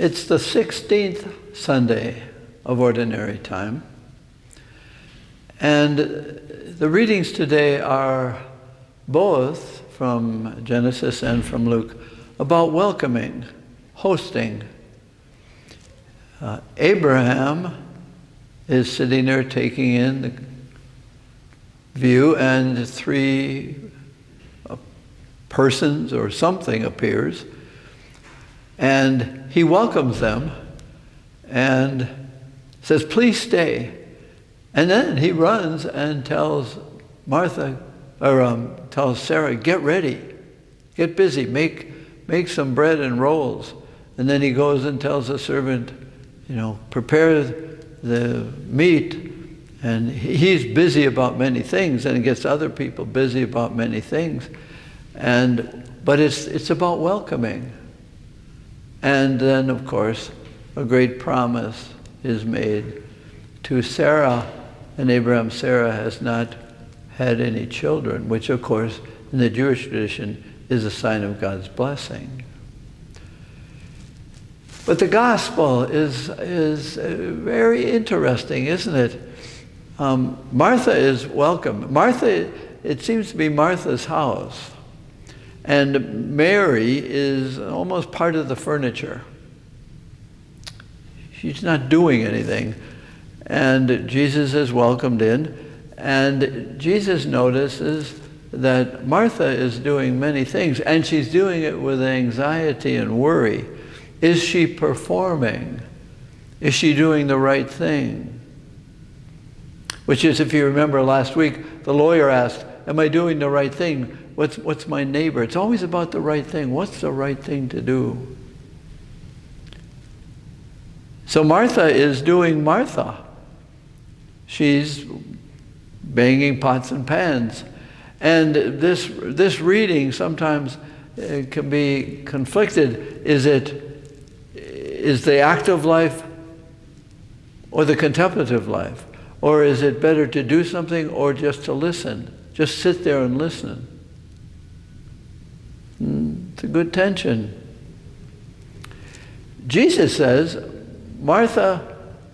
It's the 16th Sunday of Ordinary Time. And the readings today are both from Genesis and from Luke about welcoming, hosting. Abraham is sitting there taking in the view, and three persons or something appears, and he welcomes them and says, "Please stay." And then he runs and tells tells Sarah, "Get ready, get busy, make some bread and rolls." And then he goes and tells the servant, prepare the meat. And he's busy about many things, and he gets other people busy about many things. But it's about welcoming. And then, of course, a great promise is made to Sarah, and Abraham. Sarah has not had any children, which, of course, in the Jewish tradition is a sign of God's blessing. But the gospel is very interesting, isn't it? Martha is welcome. Martha, it seems to be Martha's house. And Mary is almost part of the furniture. She's not doing anything. And Jesus is welcomed in. And Jesus notices that Martha is doing many things, and she's doing it with anxiety and worry. Is she performing? Is she doing the right thing? Which is, if you remember last week, the lawyer asked, "Am I doing the right thing? What's my neighbor?" It's always about the right thing. What's the right thing to do? So Martha is doing Martha. She's banging pots and pans. And this reading sometimes can be conflicted. Is the active life or the contemplative life? Or is it better to do something or just to listen? Just sit there and listen. It's a good tension. Jesus says,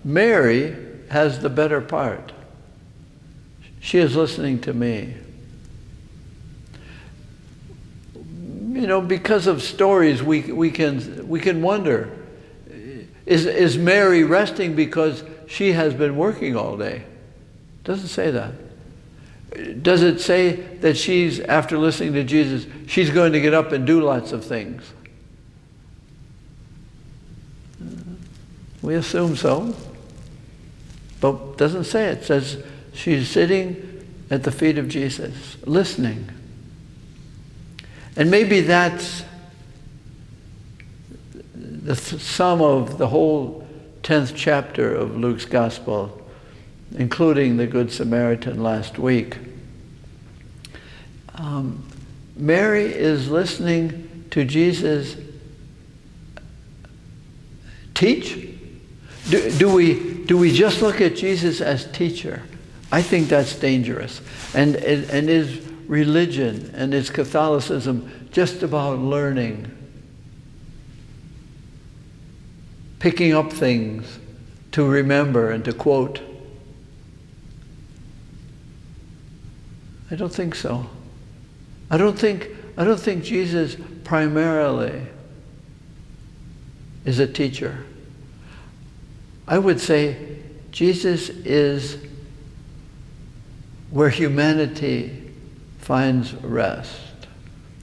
Mary has the better part. She is listening to me. Because of stories, we can wonder, is Mary resting because she has been working all day? It doesn't say that. Does it say that she's, after listening to Jesus, she's going to get up and do lots of things? We assume so, but it doesn't say it. It says she's sitting at the feet of Jesus, listening. And maybe that's the sum of the whole 10th chapter of Luke's Gospel, including the Good Samaritan last week. Mary is listening to Jesus teach. Do we just look at Jesus as teacher? I think that's dangerous. And is religion and is Catholicism just about learning, picking up things to remember and to quote? I don't think so. I don't think Jesus primarily is a teacher. I would say Jesus is where humanity finds rest,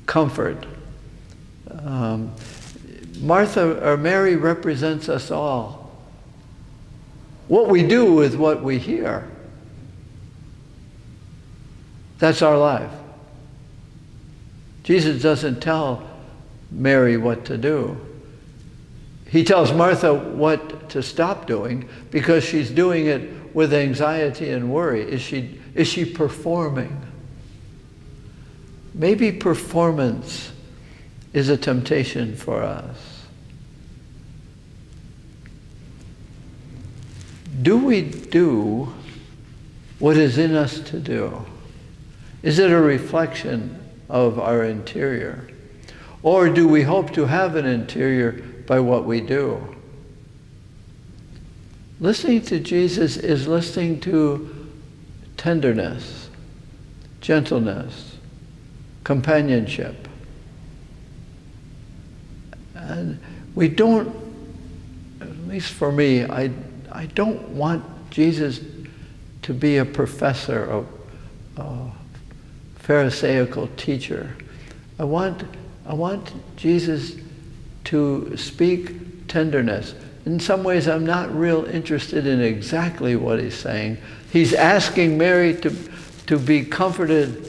comfort. Mary represents us all. What we do with what we hear, that's our life. Jesus doesn't tell Mary what to do. He tells Martha what to stop doing because she's doing it with anxiety and worry. Is she performing? Maybe performance is a temptation for us. Do we do what is in us to do? Is it a reflection of our interior? Or do we hope to have an interior by what we do? Listening to Jesus is listening to tenderness, gentleness, companionship. And we don't, at least for me, I don't want Jesus to be a professor, a Pharisaical teacher. I want Jesus to speak tenderness. In some ways, I'm not real interested in exactly what he's saying. He's asking Mary to be comforted,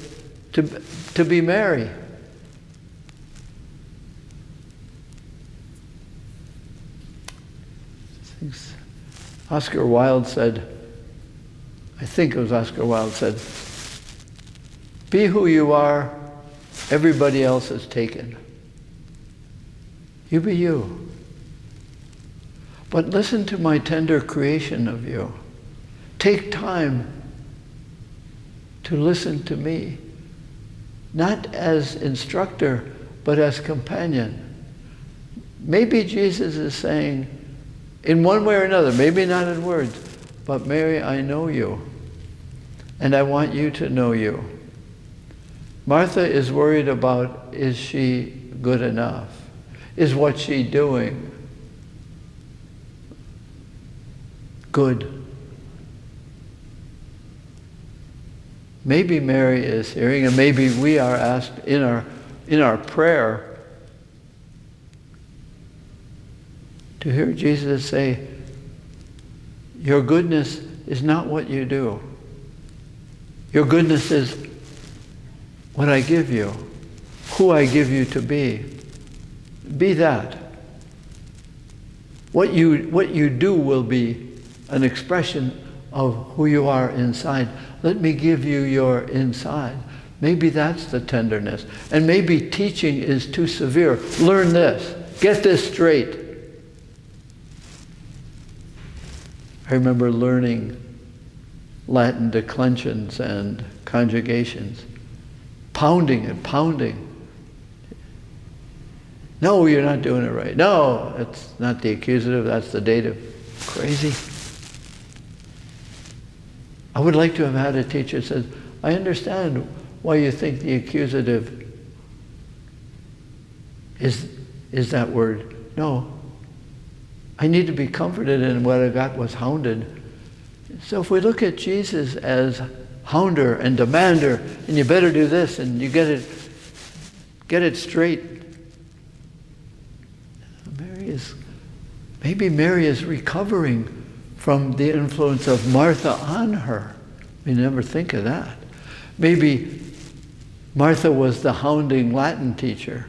to be Mary. Oscar Wilde said, I think it was Oscar Wilde said, be who you are, everybody else is taken. You be you. But listen to my tender creation of you. Take time to listen to me, not as instructor, but as companion. Maybe Jesus is saying, in one way or another, maybe not in words, but Mary, I know you, and I want you to know you. Martha is worried about, is she good enough? Is what she's doing good? Maybe Mary is hearing, and maybe we are asked in our prayer to hear Jesus say, your goodness is not what you do. Your goodness is what I give you, who I give you to be. Be that. What you do will be an expression of who you are inside. Let me give you your inside. Maybe that's the tenderness. And maybe teaching is too severe. Learn this. Get this straight. I remember learning Latin declensions and conjugations. Pounding and pounding. No, you're not doing it right. No, that's not the accusative, that's the dative. Crazy. I would like to have had a teacher who says, I understand why you think the accusative is that word. No. I need to be comforted in what I got was hounded. So if we look at Jesus as hounder and demander, and you better do this, and you get it straight. Maybe Mary is recovering from the influence of Martha on her. We never think of that. Maybe Martha was the hounding Latin teacher.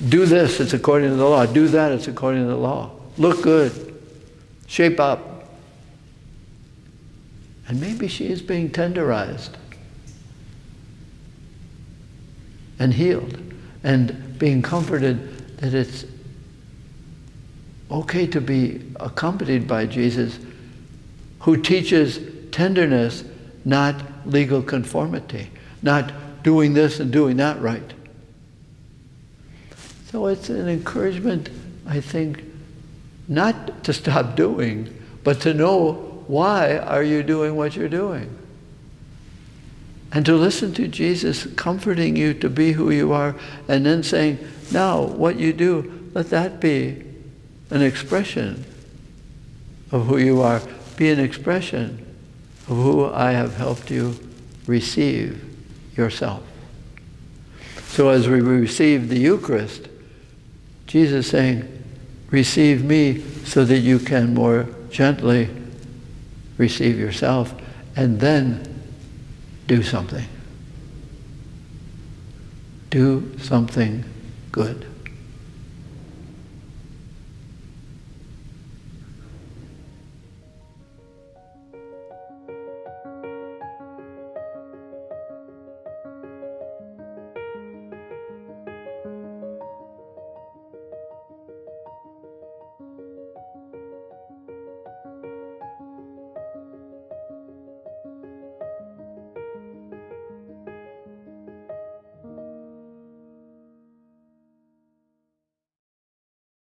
Do this, it's according to the law. Do that, it's according to the law. Look good. Shape up. And maybe she is being tenderized and healed and being comforted that it's okay to be accompanied by Jesus, who teaches tenderness, not legal conformity, not doing this and doing that right. So it's an encouragement, I think, not to stop doing, but to know why are you doing what you're doing. And to listen to Jesus comforting you to be who you are, and then saying, now what you do, let that be an expression of who you are. Be an expression of who I have helped you receive yourself. So as we receive the Eucharist, Jesus is saying, receive me so that you can more gently receive yourself, and then do something. Do something good.